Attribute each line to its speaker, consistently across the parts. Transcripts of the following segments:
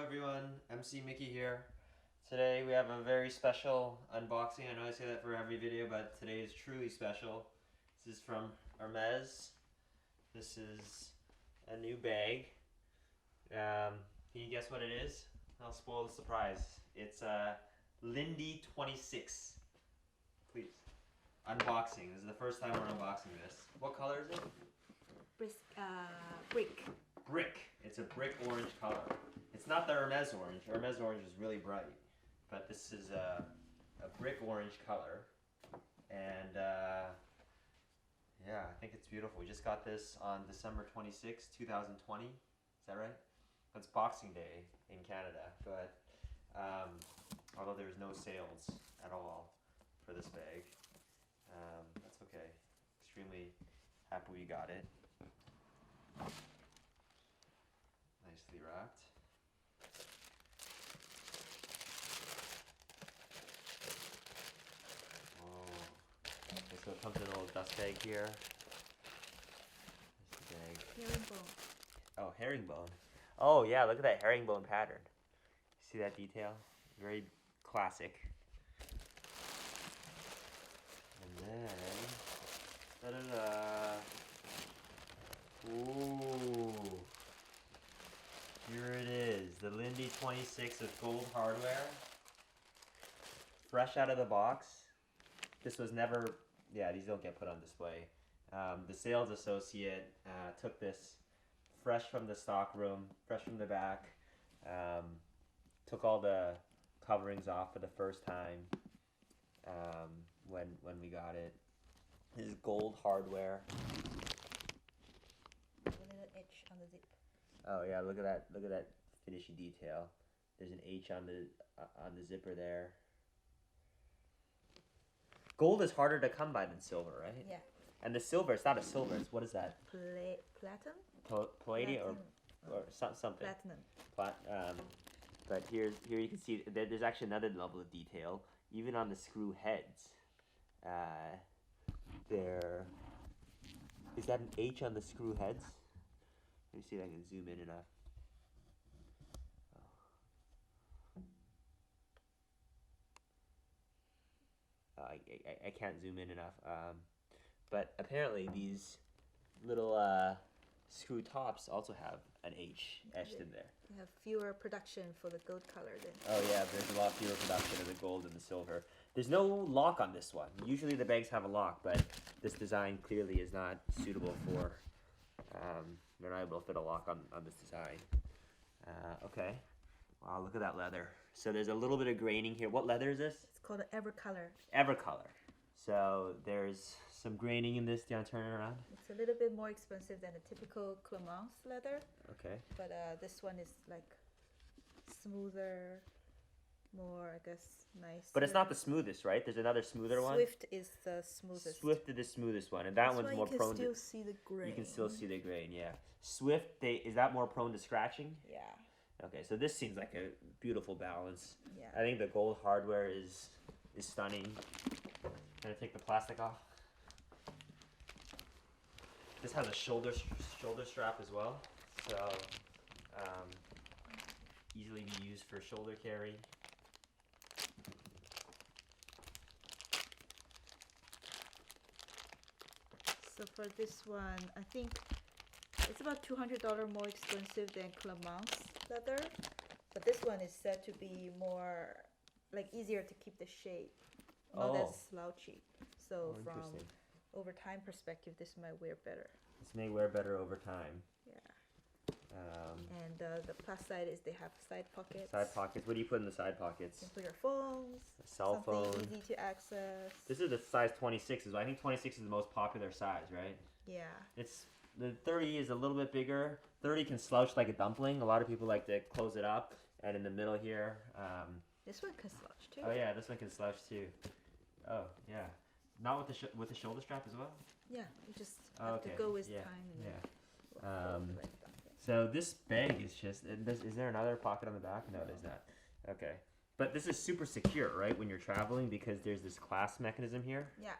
Speaker 1: everyone, MC Mickey here. Today we have a very special unboxing. I know I say that for every video, but today is truly special. This is from Hermes. This is a new bag. Can you guess what it is? I'll spoil the surprise. It's a Lindy 26. Please. Unboxing. This is the first time we're unboxing this. What color is it?
Speaker 2: Brique.
Speaker 1: Brick. It's a brick orange color. It's not the Hermes orange. Hermes orange is really bright, but this is a brick orange color, and yeah, I think it's beautiful. We just got this on December 26, 2020. Is that right? That's Boxing Day in Canada, but although there's no sales at all for this bag, that's okay. Extremely happy we got it. Nicely wrapped. Oh, okay, so it comes in a little dust bag here. This bag.
Speaker 2: Herringbone.
Speaker 1: Oh, herringbone. Oh yeah, look at that herringbone pattern. See that detail? Very classic. And then, da-da-da. Ooh. Here it is, the Lindy 26 with gold hardware. Fresh out of the box. This was never, yeah, these don't get put on display. The sales associate took this fresh from the stock room, fresh from the back. Took all the coverings off for the first time when we got it. This is gold hardware.
Speaker 2: A little itch on the zip.
Speaker 1: Oh yeah, look at that finishing detail. There's an H on the zipper there. Gold is harder to come by than silver, right?
Speaker 2: Yeah.
Speaker 1: And the silver, it's not a silver. It's, what is that?
Speaker 2: Platinum?
Speaker 1: Palladium or something.
Speaker 2: Platinum.
Speaker 1: But here you can see there's actually another level of detail. Even on the screw heads, there is that an H on the screw heads. Let me see if I can zoom in enough. I can't zoom in enough. But apparently these little screw tops also have an H etched in there.
Speaker 2: You have fewer production for the gold color then.
Speaker 1: Oh yeah, there's a lot fewer production of the gold and the silver. There's no lock on this one. Usually the bags have a lock, but this design clearly is not suitable for, they're not able to fit a lock on this design. Okay. Wow, look at that leather. So there's a little bit of graining here. What leather is this?
Speaker 2: It's called an Evercolor.
Speaker 1: Evercolor. So there's some graining in this. Do you want to turn it around?
Speaker 2: It's a little bit more expensive than a typical Clemence leather.
Speaker 1: Okay.
Speaker 2: But this one is like smoother, more, I guess, nice.
Speaker 1: But it's not the smoothest, right? There's another smoother one.
Speaker 2: Swift is the smoothest.
Speaker 1: Swift is the smoothest one, and that one's more prone to.
Speaker 2: You can still see the grain.
Speaker 1: You can still see the grain, yeah. Swift, is that more prone to scratching?
Speaker 2: Yeah.
Speaker 1: Okay, so this seems like a beautiful balance.
Speaker 2: Yeah.
Speaker 1: I think the gold hardware is stunning. Gonna take the plastic off. This has a shoulder strap as well, so easily be used for shoulder carry.
Speaker 2: So for this one, I think it's about $200 more expensive than Clemence leather, but this one is said to be more, like, easier to keep the shape, not as slouchy. So from over time perspective, this might wear better.
Speaker 1: This may wear better over time.
Speaker 2: Yeah. And the plus side is they have side pockets.
Speaker 1: Side pockets. What do you put in the side pockets?
Speaker 2: You can put your phones.
Speaker 1: A cell phone.
Speaker 2: Easy to access.
Speaker 1: This is the size 26. I think 26 is the most popular size, right?
Speaker 2: Yeah.
Speaker 1: The 30 is a little bit bigger. 30 can slouch like a dumpling. A lot of people like to close it up. And in the middle here.
Speaker 2: This one can slouch too.
Speaker 1: Oh yeah, this one can slouch too. Oh yeah. Not with the shoulder strap as well?
Speaker 2: Yeah, you just have to go with time. And
Speaker 1: yeah. So this bag is just, is there another pocket on the back? No, there's not. Okay. But this is super secure, right, when you're traveling because there's this clasp mechanism here?
Speaker 2: Yeah.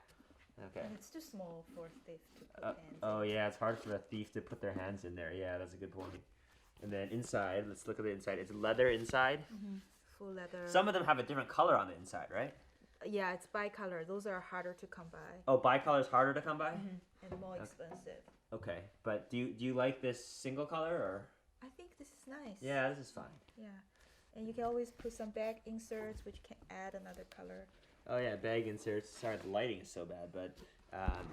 Speaker 1: Okay.
Speaker 2: And it's too small for a thief to put hands
Speaker 1: Oh
Speaker 2: in.
Speaker 1: yeah, it's hard for a thief to put their hands in there. Yeah, that's a good point. And then inside, let's look at the inside. It's leather inside.
Speaker 2: Full leather.
Speaker 1: Some of them have a different color on the inside, right?
Speaker 2: Yeah, it's bicolor. Those are harder to come by.
Speaker 1: Oh, bicolor is harder to come by?
Speaker 2: And more expensive.
Speaker 1: Okay, but do you like this single color or?
Speaker 2: I think this is nice.
Speaker 1: Yeah, this is fine.
Speaker 2: Yeah. And you can always put some bag inserts, which can add another color.
Speaker 1: Oh yeah, bag inserts. Sorry, the lighting is so bad, but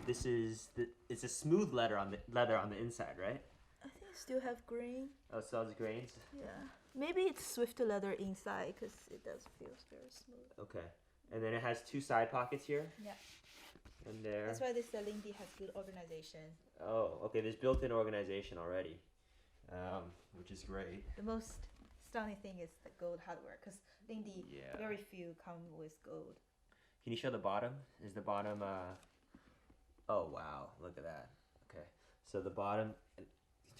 Speaker 1: it's a smooth leather on the inside, right?
Speaker 2: I think it still have grain.
Speaker 1: Oh, it still has grains.
Speaker 2: Yeah. Maybe it's Swift leather inside because it does feel very smooth.
Speaker 1: Okay, and then it has 2 side pockets here.
Speaker 2: Yeah.
Speaker 1: And there.
Speaker 2: That's why this Lindy has good organization.
Speaker 1: Oh, okay. There's built-in organization already, which is great.
Speaker 2: The most stunning thing is the gold hardware because Lindy very few come with gold.
Speaker 1: Can you show the bottom? Is the bottom? Oh wow! Look at that. Okay, so the bottom.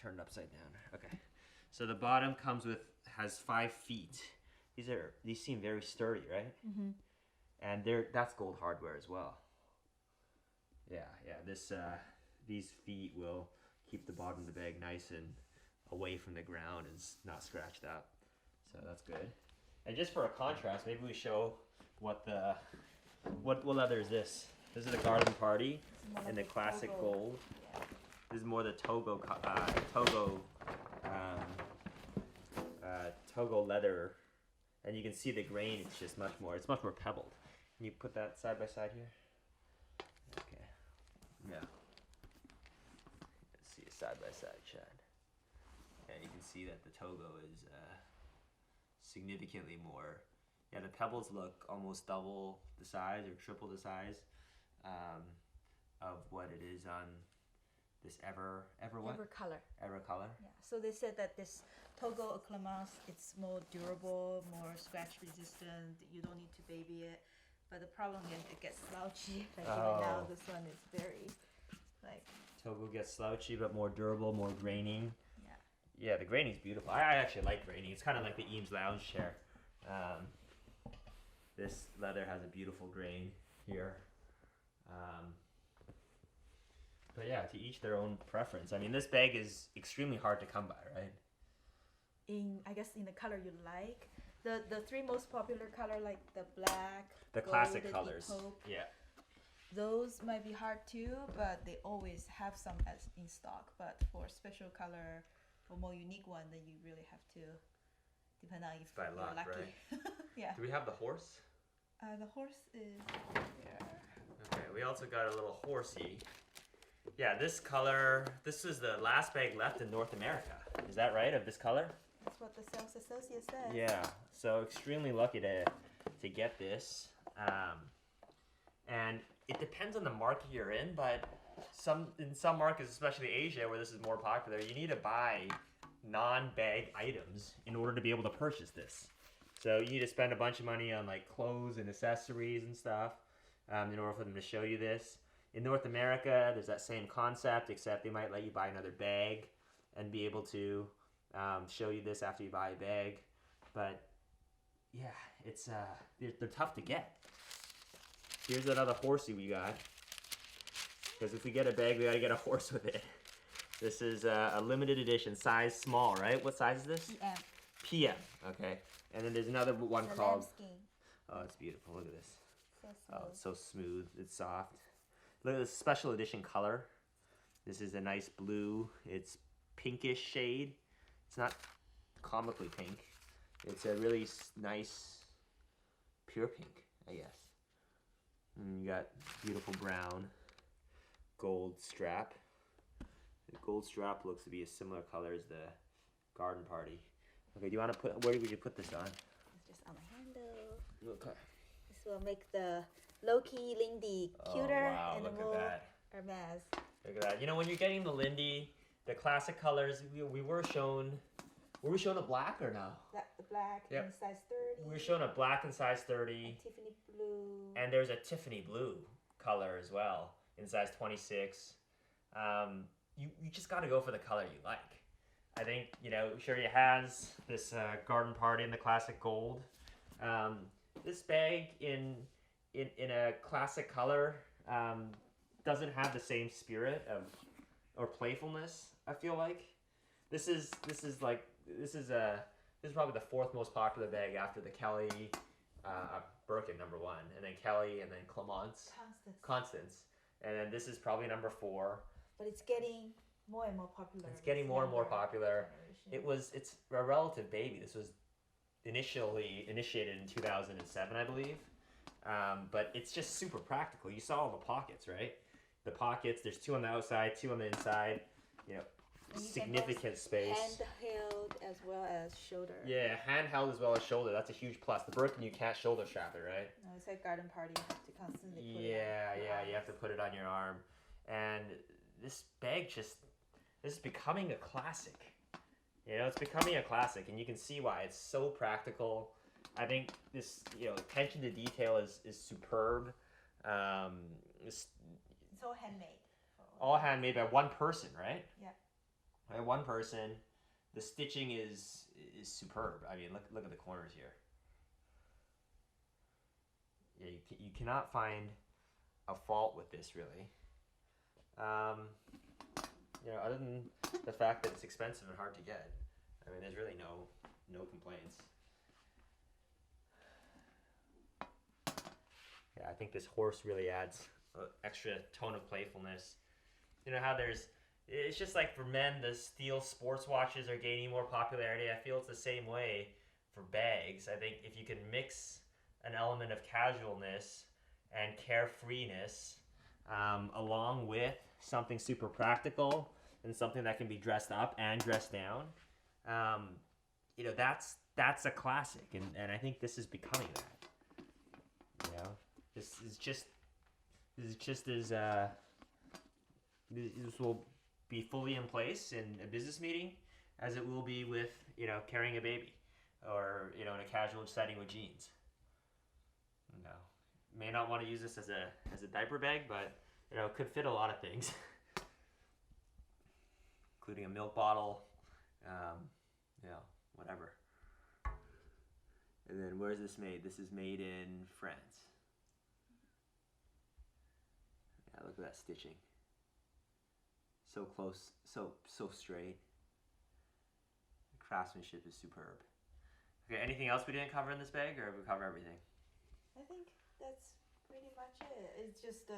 Speaker 1: Turn it upside down. Okay, so the bottom has 5 feet. These seem very sturdy, right? And that's gold hardware as well. Yeah. These feet will keep the bottom of the bag nice and away from the ground and not scratched up. So that's good. And just for a contrast, maybe we show what leather is this? This is the Garden Party and the classic gold.
Speaker 2: Yeah.
Speaker 1: This is more the Togo leather, and you can see the grain. It's just much more pebbled. Can you put that side by side here? Okay. Yeah. Let's see a side by side shot. And you can see that the Togo is significantly more. Yeah, the pebbles look almost double the size or triple the size of what it is on this Evercolor.
Speaker 2: Yeah. So they said that this Togo Clemence, it's more durable, more scratch resistant. You don't need to baby it. But the problem is it gets slouchy. Like even now, this one is very like.
Speaker 1: Togo gets slouchy, but more durable, more graining.
Speaker 2: Yeah.
Speaker 1: Yeah, the graining's beautiful. I actually like graining. It's kind of like the Eames lounge chair. This leather has a beautiful grain here. But yeah, to each their own preference. I mean, this bag is extremely hard to come by, right?
Speaker 2: I guess in the color you like. The 3 most popular color, like the black,
Speaker 1: the
Speaker 2: gold,
Speaker 1: classic
Speaker 2: and
Speaker 1: colors.
Speaker 2: taupe,
Speaker 1: Yeah.
Speaker 2: those might be hard too, but they always have some as in stock. But for special color, for more unique one, then you really have to depend on if
Speaker 1: By
Speaker 2: you're
Speaker 1: luck,
Speaker 2: lucky.
Speaker 1: right?
Speaker 2: Yeah.
Speaker 1: Do we have the horse?
Speaker 2: The horse is here.
Speaker 1: Okay, we also got a little horsey. Yeah, this color, this is the last bag left in North America. Is that right, of this color?
Speaker 2: That's what the sales associate said.
Speaker 1: Yeah, so extremely lucky to get this. And it depends on the market you're in, but in some markets, especially Asia, where this is more popular, you need to buy non-bag items in order to be able to purchase this. So you need to spend a bunch of money on like clothes and accessories and stuff in order for them to show you this. In North America, there's that same concept, except they might let you buy another bag and be able to show you this after you buy a bag. But yeah, it's they're tough to get. Here's another horsey we got. Because if we get a bag, we gotta get a horse with it. This is a limited edition, size small, right? What size is this?
Speaker 2: PM.
Speaker 1: PM, okay. And then there's another one
Speaker 2: The
Speaker 1: called...
Speaker 2: lambskin.
Speaker 1: Oh, it's beautiful. Look at this.
Speaker 2: So
Speaker 1: Oh,
Speaker 2: smooth.
Speaker 1: it's so smooth. It's soft. Look at this special edition color. This is a nice blue. It's pinkish shade. It's not comically pink. It's a really nice pure pink, I guess. And you got beautiful brown gold strap. The gold strap looks to be a similar color as the Garden Party. Okay, do you want to where would you put this on?
Speaker 2: It's just on my handle.
Speaker 1: Okay.
Speaker 2: This will make the low-key Lindy cuter
Speaker 1: oh, wow,
Speaker 2: and
Speaker 1: look
Speaker 2: more
Speaker 1: at that.
Speaker 2: Hermes.
Speaker 1: Look at that. You know, when you're getting the Lindy, the classic colors, we were shown... Were we shown a black or no?
Speaker 2: The black
Speaker 1: Yep.
Speaker 2: in size 30.
Speaker 1: We were shown a black in size 30.
Speaker 2: Tiffany blue.
Speaker 1: And there's a Tiffany blue color as well in size 26. You just got to go for the color you like. I think, you know, Sherry has this Garden Party in the classic gold. This bag in a classic color doesn't have the same spirit or playfulness, I feel like. This is like this is probably the fourth most popular bag after the Kelly, Birkin #1, and then Kelly, and then Clemence, Constance, and then this is probably #4.
Speaker 2: But it's getting more and more popular.
Speaker 1: It's getting more and more popular. It's a relative baby. This was initially initiated in 2007, I believe. But it's just super practical. You saw all the pockets, right? The pockets, there's 2 on the outside, 2 on the inside, you know, significant space.
Speaker 2: Handheld as well as shoulder.
Speaker 1: Yeah, handheld as well as shoulder. That's a huge plus. The Birkin, you can't shoulder strap it, right?
Speaker 2: No, it's like garden party. You have to constantly put it
Speaker 1: on you have to put it on your arm. And this bag this is becoming a classic. You know, it's becoming a classic, and you can see why. It's so practical. I think this, attention to detail is superb.
Speaker 2: It's all handmade.
Speaker 1: All handmade by one person, right?
Speaker 2: Yeah.
Speaker 1: By one person. The stitching is superb. I mean, look at the corners here. Yeah, you cannot find a fault with this, really. Other than the fact that it's expensive and hard to get. I mean, there's really no complaints. Yeah, I think this horse really adds an extra tone of playfulness. You know how it's just like for men, the steel sports watches are gaining more popularity. I feel it's the same way for bags. I think if you can mix an element of casualness and carefreeness along with something super practical and something that can be dressed up and dressed down, that's a classic, and I think this is becoming that. This will be fully in place in a business meeting as it will be with carrying a baby or in a casual setting with jeans. May not want to use this as a diaper bag, but it could fit a lot of things, including a milk bottle, whatever. And then where's this made? This is made in France. Yeah, look at that stitching. So close, so straight. The craftsmanship is superb. Okay, anything else we didn't cover in this bag, or have we covered everything?
Speaker 2: I think that's pretty much it. It's just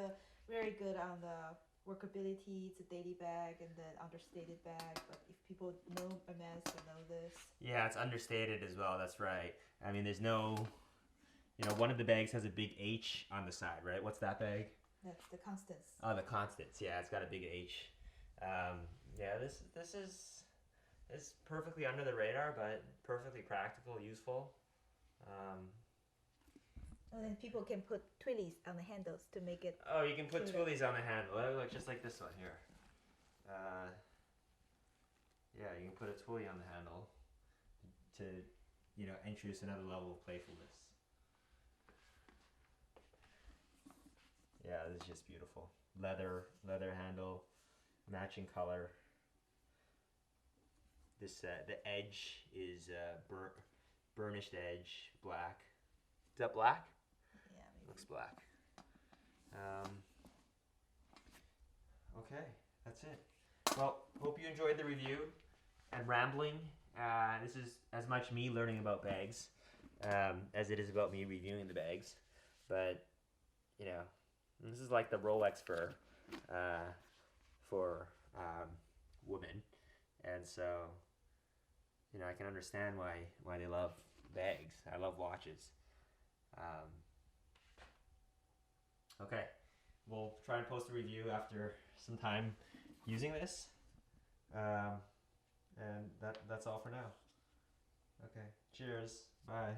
Speaker 2: very good on the workability. It's a daily bag and then understated bag. But if people know Hermes, they know this. Yeah,
Speaker 1: it's understated as well. That's right. I mean, there's no, one of the bags has a big H on the side, right? What's that bag?
Speaker 2: That's the Constance.
Speaker 1: Oh, the Constance. Yeah, it's got a big H. This is perfectly under the radar, but perfectly practical, useful.
Speaker 2: And then people can put twillies on the handles to make it.
Speaker 1: Oh, you can put twillies on the handle. Look, just like this one here. Yeah, you can put a twilly on the handle to, introduce another level of playfulness. Yeah, this is just beautiful. Leather handle, matching color. This the edge is burnished edge, black. Is that black?
Speaker 2: Yeah, maybe.
Speaker 1: Looks black. Okay, that's it. Well, hope you enjoyed the review and rambling. This is as much me learning about bags as it is about me reviewing the bags. But, this is like the Rolex for women. And so, I can understand why they love bags. I love watches. Okay, we'll try and post a review after some time using this. And that's all for now. Okay, cheers. Bye.